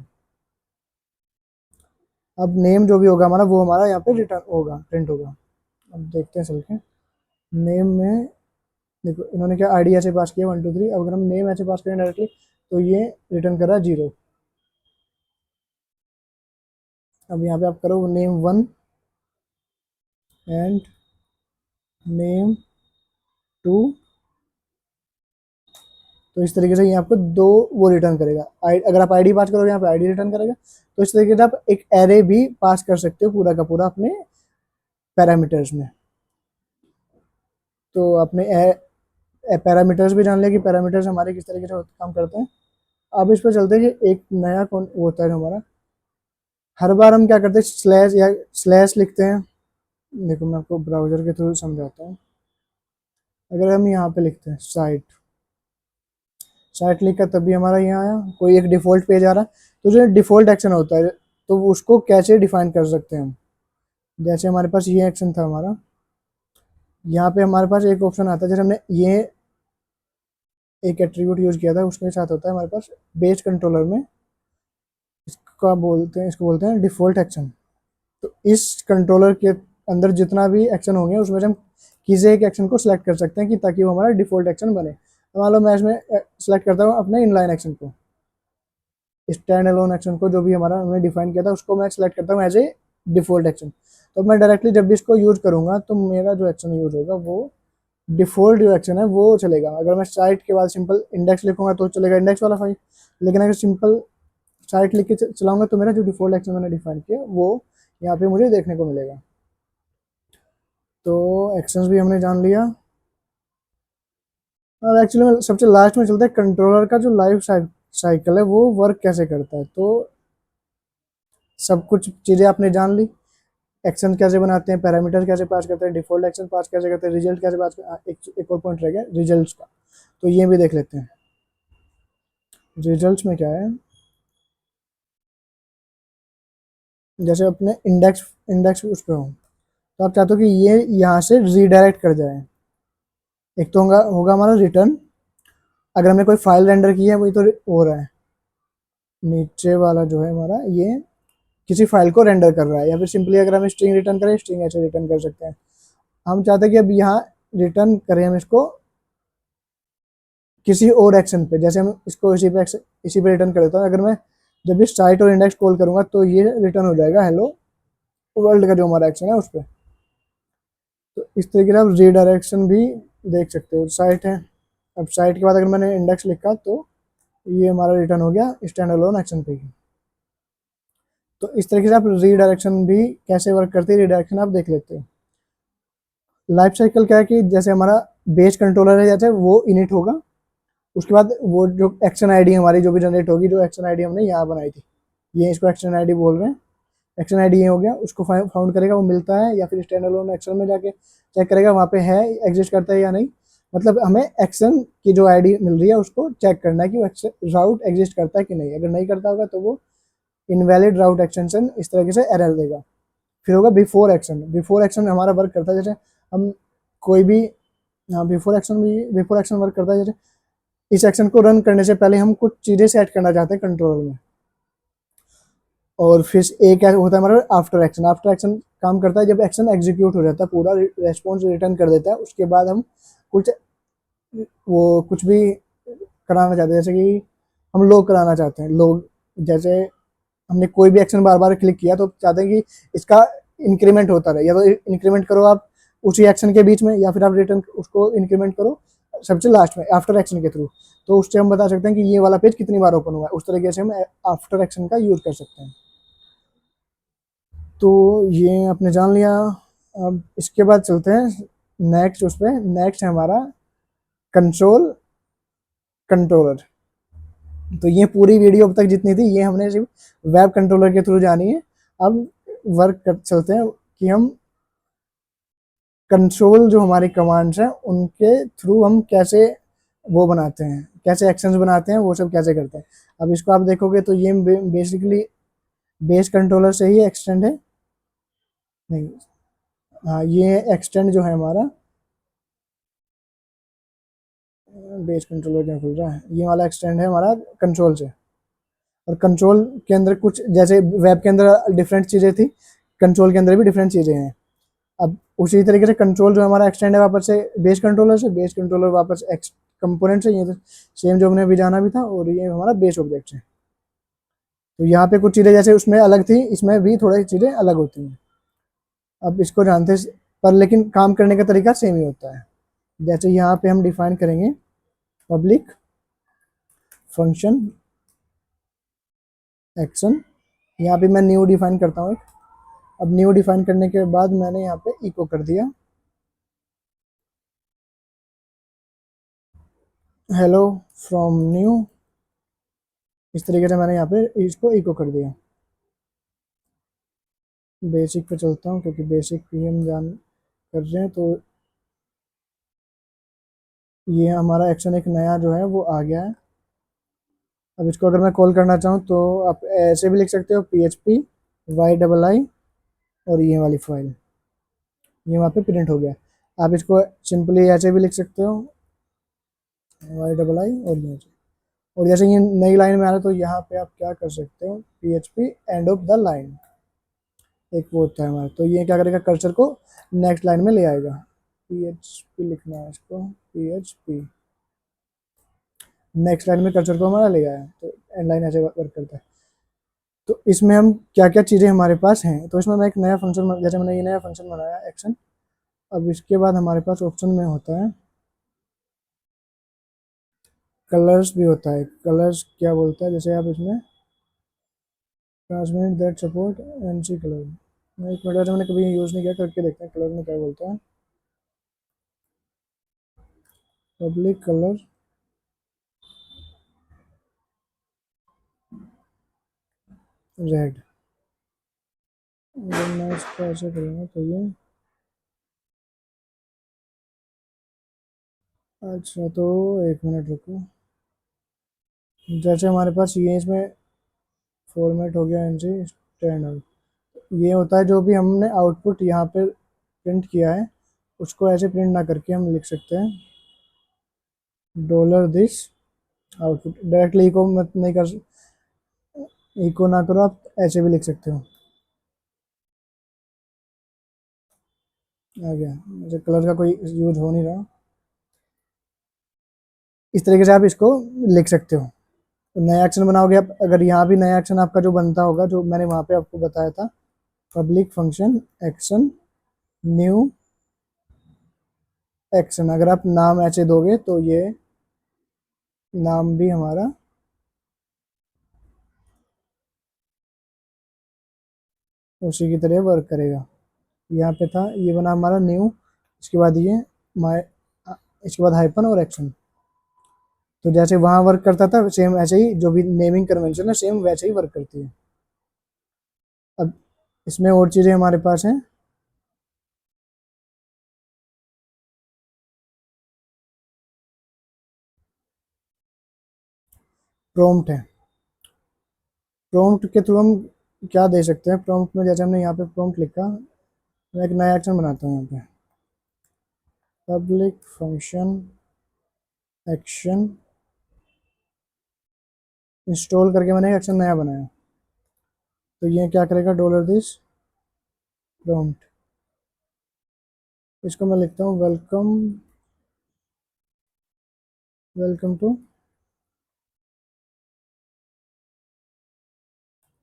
अब नेम जो भी होगा हमारा वो हमारा यहाँ पे रिटर्न होगा, प्रिंट होगा। अब देखते हैं चल के नेम में, देखो इन्होंने क्या आईडी ऐसे पास किया 1 2 3। अब अगर हम नेम ऐसे पास करें डायरेक्टली तो ये रिटर्न कर रहा है 0। अब यहाँ पे आप करो नेम 1 एंड नेम 2, तो इस तरीके से ये आपको दो वो रिटर्न करेगा। अगर आप आईडी पास करोगे यहाँ पे आईडी रिटर्न करेगा। तो इस तरीके से आप एक एरे भी पास कर सकते हो पूरा का पूरा अपने पैरामीटर्स में। तो अपने पैरामीटर्स भी जान लिया कि पैरामीटर्स हमारे किस तरीके से काम करते हैं। अब इस पर चलते हैं कि एक नया कौन होता है हमारा, हर बार हम क्या करते हैं स्लैश या स्लैश लिखते हैं। देखो मैं आपको ब्राउजर के थ्रू समझाता हूँ। अगर हम यहाँ पे लिखते हैं साइट, साइट लिखा तभी हमारा यहाँ आया, कोई एक डिफ़ॉल्ट पेज आ रहा है, तो जो डिफ़ॉल्ट एक्शन होता है तो उसको कैसे डिफाइन कर सकते हैं हम। जैसे हमारे पास ये एक्शन था हमारा, यहाँ पे हमारे पास एक ऑप्शन आता है, जैसे हमने ये एक एट्रीब्यूट यूज किया था उसके साथ होता है हमारे पास बेस कंट्रोलर में, इसको बोलते हैं डिफ़ॉल्ट एक्शन। तो इस कंट्रोलर के अंदर जितना भी एक्शन होंगे उसमें से हम किसी एक एक्शन को सिलेक्ट कर सकते हैं कि ताकि वो हमारा डिफ़ॉल्ट एक्शन बने। तो मान लो मैं इसमें सेलेक्ट करता हूँ अपने इनलाइन एक्शन को, स्टैंड अलोन एक्शन को, जो भी हमारा हमने डिफाइन किया था उसको मैं सेलेक्ट करता हूँ एज ए डिफ़ॉल्ट एक्शन। तो मैं डायरेक्टली जब भी इसको यूज करूँगा तो मेरा जो एक्शन यूज होगा वो डिफ़ॉल्ट जो एक्शन है वो चलेगा। अगर मैं साइट के बाद सिंपल इंडेक्स लिखूंगा तो चलेगा इंडेक्स वाला फाइल, लेकिन अगर सिंपल साइट लिख के चलाऊंगा तो मेरा जो डिफ़ॉल्ट एक्शन मैंने डिफाइन किया वो यहाँ पे मुझे देखने को मिलेगा। तो एक्शंस भी हमने जान लिया। और एक्चुअली में सबसे लास्ट में चलता है कंट्रोलर का जो लाइफ साइकिल है वो वर्क कैसे करता है। तो सब कुछ चीज़ें आपने जान ली, एक्शन कैसे बनाते हैं, पैरामीटर कैसे पास करते हैं, डिफ़ॉल्ट एक्शन पास कैसे करते हैं, रिजल्ट कैसे पास एक और पॉइंट रह गया रिजल्ट्स का, तो ये भी देख लेते हैं। रिजल्ट्स में क्या है, जैसे अपने इंडेक्स इंडेक्स उस पर हो तो आप चाहते हो कि ये यहाँ से रीडायरेक्ट कर जाए। एक तो होगा हमारा रिटर्न, अगर हमने कोई फाइल रेंडर की है वही तो हो रहा है, नीचे वाला जो है हमारा ये किसी फाइल को रेंडर कर रहा है, या फिर सिंपली अगर हम स्ट्रिंग रिटर्न करें स्ट्रिंग ऐसे रिटर्न कर सकते हैं। हम चाहते हैं कि अब यहाँ रिटर्न करें हम इसको किसी और एक्शन पे, जैसे हम इसको इसी पे रिटर्न कर देता हूँ। अगर मैं जब भी साइट और इंडेक्स कॉल करूँगा तो ये रिटर्न हो जाएगा हेलो वर्ल्ड का जो हमारा एक्शन है उस पर। तो इस तरीके से आप रीडायरेक्शन भी देख सकते हो। साइट है, अब साइट के बाद अगर मैंने इंडेक्स लिखा तो ये हमारा रिटर्न हो गया स्टैंड अलोन एक्शन पे ही। तो इस तरीके से आप रीडायरेक्शन भी कैसे वर्क करती है, रीडायरेक्शन आप देख लेते हो। लाइफ साइकिल क्या है कि जैसे हमारा बेस कंट्रोलर है, जैसे वो इनिट होगा, उसके बाद वो जो एक्शन आईडी हमारी जो भी जनरेट होगी, जो एक्शन आईडी हमने यहाँ बनाई थी, ये इसको एक्शन आईडी बोल रहे हैं, एक्शन आईडी ये हो गया, उसको फाउंड करेगा, वो मिलता है या फिर स्टैंड अलोन एक्शन में जाके चेक करेगा वहाँ पे है, एग्जिस्ट करता है या नहीं। मतलब हमें एक्शन की जो आईडी मिल रही है उसको चेक करना है कि वो राउट एग्जिस्ट करता है कि नहीं। अगर नहीं करता होगा तो वो इनवैलिड राउट एक्सटेंशन इस तरीके से एरर देगा। फिर होगा बिफोर एक्शन। बिफोर एक्शन हमारा वर्क करता है जैसे हम कोई भी, हाँ बिफोर एक्शन वर्क करता है जैसे इस एक्शन को रन करने से पहले हम कुछ चीज़ें सेट करना चाहते हैं कंट्रोलर में। और फिर एक होता है हमारा आफ्टर एक्शन। आफ्टर एक्शन काम करता है जब एक्शन एग्जीक्यूट हो जाता है, पूरा रेस्पॉन्स रिटर्न कर देता है, उसके बाद हम कुछ कुछ भी कराना चाहते हैं, जैसे कि हम लोग कराना चाहते हैं लोग, जैसे हमने कोई भी एक्शन बार बार क्लिक किया तो चाहते हैं कि इसका इंक्रीमेंट होता रहे, या तो इंक्रीमेंट करो आप उसी एक्शन के बीच में, या फिर आप रिटर्न उसको इंक्रीमेंट करो सबसे लास्ट में आफ्टर एक्शन के थ्रू। तो उससे हम बता सकते हैं कि ये वाला पेज कितनी बार ओपन हुआ है, उस तरीके से हम आफ्टर एक्शन का यूज कर सकते हैं। तो ये आपने जान लिया। अब इसके बाद चलते हैं नेक्स्ट, उस पर नेक्स्ट है हमारा कंट्रोल कंट्रोलर। तो ये पूरी वीडियो अब तक जितनी थी ये हमने सिर्फ वेब कंट्रोलर के थ्रू जानी है। अब वर्क कर चलते हैं कि हम कंट्रोल जो हमारी कमांड्स हैं उनके थ्रू हम कैसे वो बनाते हैं, कैसे एक्शंस बनाते हैं, वो सब कैसे करते हैं। अब इसको आप देखोगे तो ये बेसिकली बेस कंट्रोलर से ही एक्सटेंड है, नहीं, हाँ ये एक्सटेंड जो है हमारा बेस कंट्रोलर क्या खुल रहा है, ये वाला एक्सटेंड है हमारा कंट्रोल से। और कंट्रोल के अंदर कुछ जैसे वेब के अंदर डिफरेंट चीज़ें थी, कंट्रोल के अंदर भी डिफरेंट चीज़ें हैं। अब उसी तरीके से कंट्रोल जो हमारा एक्सटेंड है वापस से बेस कंट्रोलर से, बेस कंट्रोलर वापस एक्स कंपोनेंट से, ये तो सेम जो हमने अभी जाना भी था, और ये हमारा बेस ऑब्जेक्ट है। तो यहाँ पे कुछ चीज़ें जैसे उसमें अलग थी, इसमें भी थोड़ी चीज़ें अलग होती हैं। अब इसको जानते पर लेकिन काम करने का तरीका सेम ही होता है। जैसे यहाँ पे हम डिफाइन करेंगे पब्लिक फंक्शन एक्शन, यहाँ पे मैं न्यू डिफाइन करता हूँ। अब न्यू डिफाइन करने के बाद मैंने यहाँ पे इको कर दिया हेलो फ्रॉम न्यू, इस तरीके से मैंने यहाँ पे इसको इको कर दिया। बेसिक पे चलता हूँ क्योंकि बेसिक भी हम जान कर रहे हैं। तो ये हमारा एक्शन एक नया जो है वो आ गया है। अब इसको अगर मैं कॉल करना चाहूँ तो आप ऐसे भी लिख सकते हो PHP YII और ये वाली फाइल, ये वहाँ पे प्रिंट हो गया। आप इसको सिंपली ऐसे भी लिख सकते हो YII और ये, और जैसे ये नई लाइन में आ रहा है तो यहाँ पे आप क्या कर सकते हो PHP end of the line, एक वो होता है हमारा। तो ये क्या करेगा, कर्सर को नेक्स्ट लाइन में ले आएगा। PHP लिखना है इसको, PHP नेक्स्ट लाइन में कर्सर को हमारा ले आया, तो एंड लाइन ऐसे वर्क करता है। तो इसमें हम क्या क्या चीज़ें हमारे पास हैं, तो इसमें मैं एक नया फंक्शन, जैसे मैंने ये नया फंक्शन बनाया एक्शन। अब इसके बाद हमारे पास ऑप्शन में होता है कलर्स भी होता है। कलर्स क्या बोलता है, जैसे आप इसमें transmit that support NC colour, मैं एक मिनट, मैंने कभी यूज़ नहीं किया, करके देखते हैं कलर में क्या बोलता है। पब्लिक कलर रेड, अगर मैं इसको ऐसे करूँगा तो ये, अच्छा तो एक मिनट रुको। जैसे हमारे पास ये इसमें फॉर्मेट हो गया NC स्टैंडर्ड, ये होता है जो भी हमने आउटपुट यहाँ पे प्रिंट किया है उसको ऐसे प्रिंट ना करके हम लिख सकते हैं $this आउटपुट। डायरेक्टली इको मत नहीं कर, इको ना करो, आप ऐसे भी लिख सकते हो। आ गया, मुझे कलर का कोई यूज हो नहीं रहा, इस तरीके से आप इसको लिख सकते हो। तो नया एक्शन बनाओगे आप, अगर यहाँ भी नया एक्शन आपका जो बनता होगा जो मैंने वहाँ पे आपको बताया था, public function action new action, अगर आप नाम ऐसे दोगे तो ये नाम भी हमारा उसी की तरह वर्क करेगा। यहाँ पे था, ये बना हमारा न्यू, इसके बाद ये माय, इसके बाद हाइपन और एक्शन। तो जैसे वहाँ वर्क करता था सेम ऐसे ही जो भी नेमिंग कन्वेंशन है सेम वैसे ही वर्क करती है। अब इसमें और चीज़ें हमारे पास हैं। प्रॉम्प्ट है, प्रॉम्प्ट के थ्रू हम क्या दे सकते हैं। प्रॉम्प्ट में जैसे हमने यहाँ पे प्रॉम्प्ट लिखा, मैं एक नया एक्शन बनाता हूँ यहाँ पे, पब्लिक फंक्शन एक्शन इंस्टॉल करके मैंने एक एक्शन नया बनाया। तो ये क्या करेगा, डॉलर दिस प्रॉम्प्ट, इसको मैं लिखता हूँ वेलकम, वेलकम टू।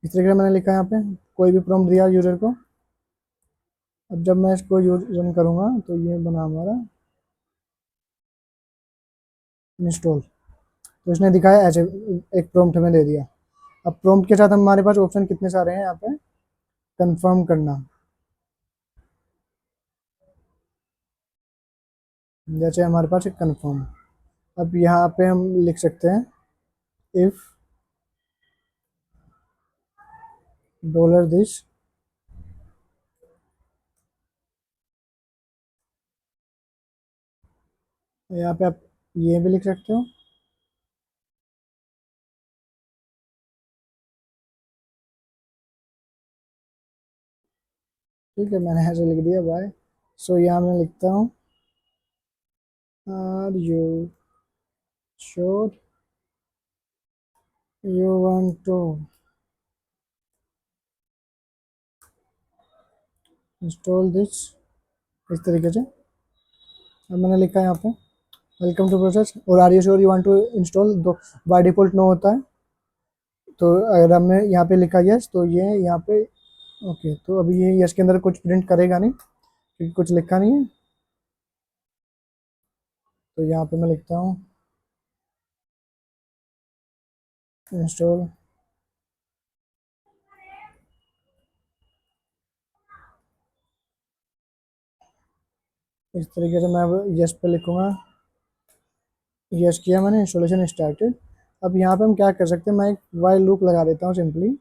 इस तरीके से मैंने लिखा है यहाँ पे, कोई भी प्रॉम्प्ट दिया यूजर को। अब जब मैं इसको यूज रन करूँगा तो ये बना हमारा इंस्टॉल। तो इसने दिखाया ऐसे, एक प्रॉम्प्ट हमें दे दिया। अब प्रॉम्प्ट के साथ हमारे पास ऑप्शन कितने सारे हैं यहाँ पे, कंफर्म करना। जैसे हमारे पास एक कंफर्म, अब यहाँ पे हम लिख सकते हैं इफ डॉलर दिस, यहाँ पे आप ये भी लिख सकते हो। ठीक है, मैंने ऐसे लिख दिया बाय। सो यहाँ मैं लिखता हूँ are you sure you want to install this, इस तरीके से। अब मैंने लिखा है यहाँ पे वेलकम टू प्रोसेस, और are you sure you want to install, though by default no होता है। तो अगर हमने यहाँ पे लिखा यस तो ये यहाँ पे ओके। तो अभी ये यस के अंदर कुछ प्रिंट करेगा नहीं क्योंकि कुछ लिखा नहीं है। तो यहाँ पे मैं लिखता हूँ इंस्टॉल, इस तरीके से मैं अब यस पे लिखूंगा। यस किया मैंने, इंस्टॉलेशन स्टार्टेड। अब यहाँ पे हम क्या कर सकते हैं, मैं एक वाइल लूप लगा देता हूँ सिंपली।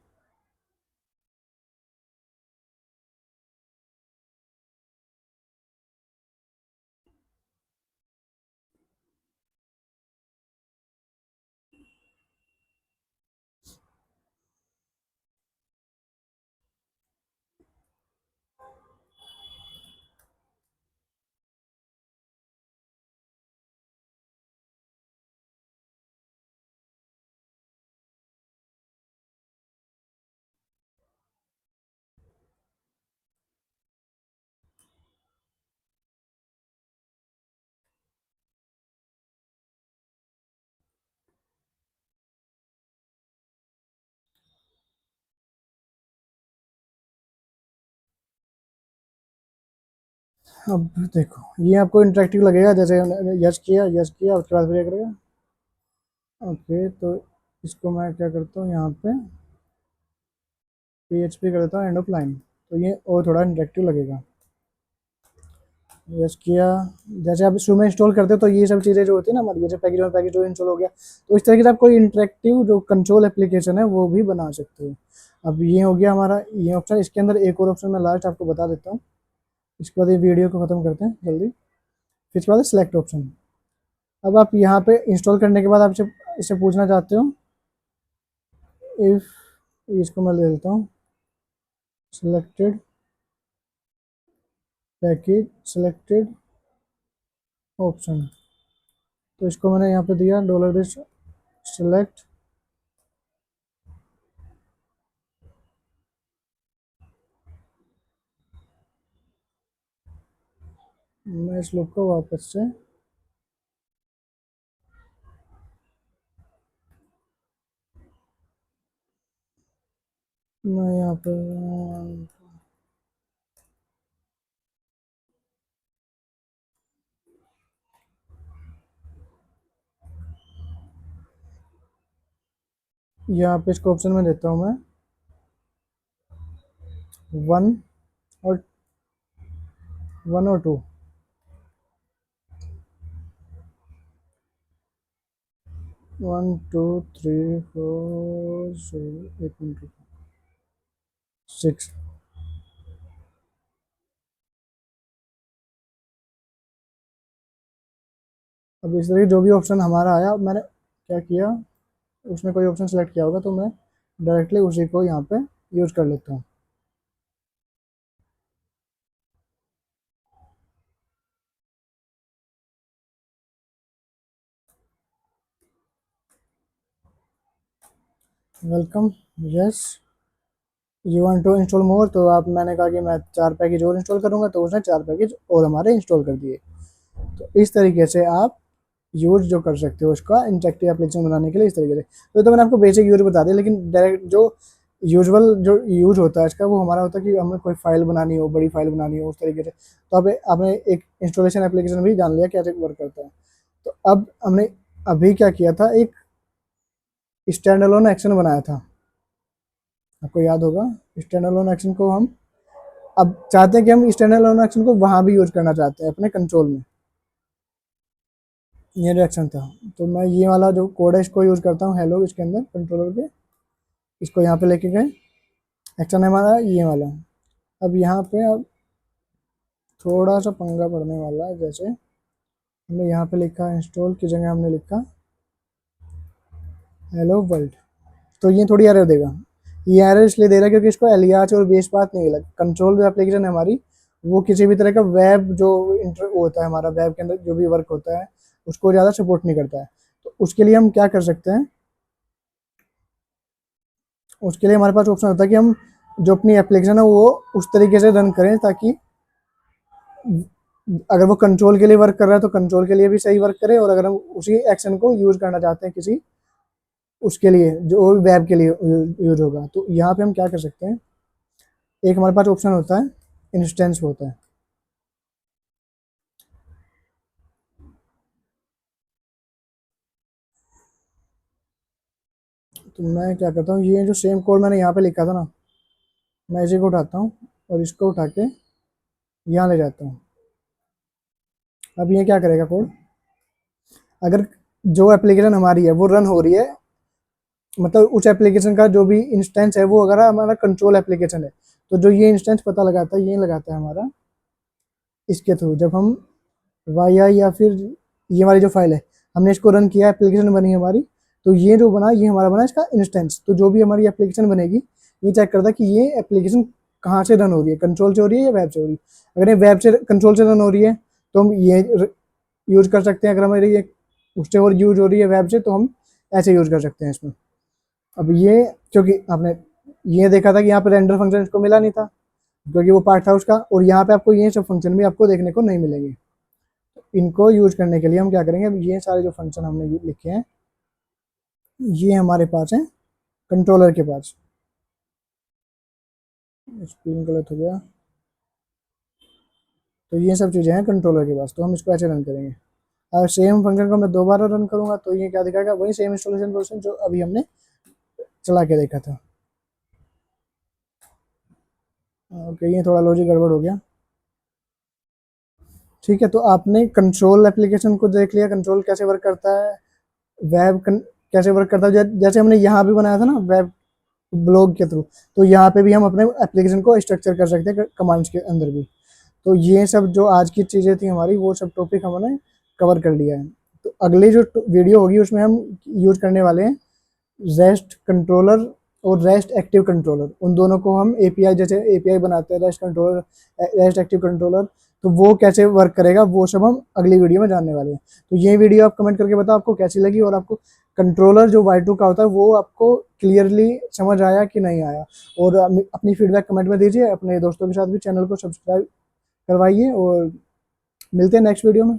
अब देखो ये आपको इंटरेक्टिव लगेगा, जैसे यस किया, यस किया, उसके बाद फिर क्या करेगा। ओके, तो इसको मैं क्या करता हूँ यहाँ पे PHP कर देता हूँ एंड ऑफ लाइन, तो ये और थोड़ा इंटरेक्टिव लगेगा। यस किया, जैसे आप शुरू में इंस्टॉल करते हो तो ये सब चीज़ें जो होती है ना हमारी, जैसे पैकेज में पैकेज जो इंस्टॉल हो गया, तो इस तरीके से आप कोई इंटरेक्टिव जो कंट्रोल एप्लीकेशन है वो भी बना सकते हो। अब ये हो गया हमारा ये ऑप्शन। इसके अंदर एक और ऑप्शन मैं लास्ट आपको बता देता हूँ, इसके बाद ये वीडियो को ख़त्म करते हैं जल्दी। फिर इसके बाद सेलेक्ट ऑप्शन। अब आप यहाँ पे इंस्टॉल करने के बाद आप इसे पूछना चाहते हो इफ़, इसको मैं ले लेता हूँ सिलेक्टेड पैकेज सिलेक्टेड ऑप्शन। तो इसको मैंने यहाँ पे दिया डॉलर दिस सेलेक्ट, मैं इस लूप को वापस से, मैं यहाँ पे यहाँ पे इसको ऑप्शन में देता हूँ मैं वन और 1 और 2। वन टू थ्री फोर एक मिनट, 6। अब इस तरह जो भी ऑप्शन हमारा आया, मैंने क्या किया, उसने कोई ऑप्शन सेलेक्ट किया होगा तो मैं डायरेक्टली उसी को यहाँ पे यूज कर लेता हूँ। Welcome, yes, you want to install more, तो आप, मैंने कहा कि मैं 4 पैकेज और इंस्टॉल करूँगा, तो उसने 4 पैकेज और हमारे इंस्टॉल कर दिए। तो इस तरीके से आप यूज जो कर सकते हो उसका इंटरेक्टिव एप्लीकेशन बनाने के लिए, इस तरीके से। तो मैंने आपको बेसिक यूज बता दिया, लेकिन डायरेक्ट जो यूजुअल जो यूज होता है इसका, वो हमारा होता है कि हमें कोई फाइल बनानी हो, बड़ी फाइल बनानी हो, उस तरीके से। तो अब आपने एक इंस्टॉलेशन एप्लीकेशन भी जान लिया कैसे वर्क करता है। तो अब हमने अभी क्या किया था, एक स्टैंड अलोन एक्शन बनाया था, आपको याद होगा। स्टैंड अलोन एक्शन को हम अब चाहते हैं कि हम स्टैंड अलोन एक्शन को वहाँ भी यूज करना चाहते हैं अपने कंट्रोल में। ये रिएक्शन था, तो मैं ये वाला जो कोड है इसको यूज़ करता हूँ हेलो इसके अंदर कंट्रोलर के, इसको यहाँ पे लेके गए। एक्शन है हमारा ये वाला। अब यहाँ पे अब थोड़ा सा पंगा पड़ने वाला है, जैसे हमने यहाँ पे लिखा इंस्टॉल की जगह हमने लिखा हेलो वर्ल्ड, तो ये थोड़ी एरर देगा। ये एरर इसलिए दे रहा है क्योंकि इसको एलियास और बेस पाथ नहीं लगा। कंट्रोल जो एप्लीकेशन है हमारी, वो किसी भी तरह का वेब जो इंटर होता है हमारा, वेब के अंदर जो भी वर्क होता है उसको ज़्यादा सपोर्ट नहीं करता है। तो उसके लिए हम क्या कर सकते हैं, उसके लिए हमारे पास ऑप्शन होता है कि हम जो अपनी एप्लीकेशन है वो उस तरीके से रन करें ताकि अगर वो कंट्रोल के लिए वर्क कर रहा है तो कंट्रोल के लिए भी सही वर्क करे, और अगर हम उसी एक्शन को यूज करना चाहते हैं किसी उसके लिए जो वेब के लिए यूज होगा, तो यहाँ पे हम क्या कर सकते हैं, एक हमारे पास ऑप्शन होता है इंस्टेंस होता है। तो मैं क्या करता हूँ, ये जो सेम कोड मैंने यहाँ पे लिखा था ना, मैं इसी को उठाता हूँ और इसको उठा के यहाँ ले जाता हूँ। अब ये क्या करेगा कोड, अगर जो एप्लीकेशन हमारी है वो रन हो रही है, मतलब उस एप्लीकेशन का जो भी इंस्टेंस है वो अगर हमारा कंट्रोल एप्लीकेशन है, तो जो ये इंस्टेंस पता लगाता है, ये लगाता है हमारा इसके थ्रू, जब हम वाई आई या फिर ये वाली जो फाइल है हमने इसको रन किया, एप्लीकेशन बनी हमारी, तो ये जो बना ये हमारा बना इसका इंस्टेंस। तो जो भी हमारी एप्लीकेशन बनेगी ये चेक करता है कि ये एप्लीकेशन कहाँ से रन हो रही है, कंट्रोल से हो रही है या वेब से हो रही है। अगर ये वेब से कंट्रोल से रन हो रही है तो हम ये यूज कर सकते हैं, अगर हमारी ये उससे और यूज हो रही है वेब से तो हम ऐसे यूज कर सकते हैं इसमें। अब ये क्योंकि आपने ये देखा था कि यहाँ पे रेंडर फंक्शन इसको मिला नहीं था क्योंकि वो पार्ट था उसका, और यहाँ पे आपको ये सब फंक्शन भी आपको देखने को नहीं मिलेंगे। इनको यूज करने के लिए हम क्या करेंगे, ये सारे जो फंक्शन हमने लिखे हैं ये हमारे पास हैं कंट्रोलर के पास। स्क्रीन गलत हो गया, तो ये सब चीज़ें हैं कंट्रोलर के पास, तो हम इसको ऐसे रन करेंगे। और सेम फंक्शन को मैं दोबारा रन करूंगा तो ये क्या दिखाएगा, वही सेम इंस्टॉलेशन प्रोसेस जो अभी हमने चला के देखा था। ओके, ये थोड़ा लॉजिक गड़बड़ हो गया। ठीक है, तो आपने कंट्रोल एप्लीकेशन को देख लिया, कंट्रोल कैसे वर्क करता है, वेब कैसे वर्क करता है। जैसे हमने यहाँ भी बनाया था ना वेब ब्लॉग के थ्रू, तो यहाँ पे भी हम अपने एप्लीकेशन को स्ट्रक्चर कर सकते हैं कमांड्स के अंदर भी। तो ये सब जो आज की चीज़ें थी हमारी, वो सब टॉपिक हमने कवर कर लिया है। तो अगली जो वीडियो होगी उसमें हम यूज करने वाले हैं रेस्ट कंट्रोलर और रेस्ट एक्टिव कंट्रोलर। उन दोनों को हम एपीआई, जैसे एपीआई बनाते हैं rest controller, rest active controller, तो वो कैसे वर्क करेगा वो सब हम अगली वीडियो में जानने वाले हैं। तो ये वीडियो आप कमेंट करके बताओ आपको कैसी लगी, और आपको कंट्रोलर जो Y2 का होता है वो आपको क्लियरली समझ आया कि नहीं आया। और अपनी फीडबैक कमेंट में दीजिए, अपने दोस्तों के साथ भी चैनल को सब्सक्राइब करवाइए, और मिलते हैं नेक्स्ट वीडियो में।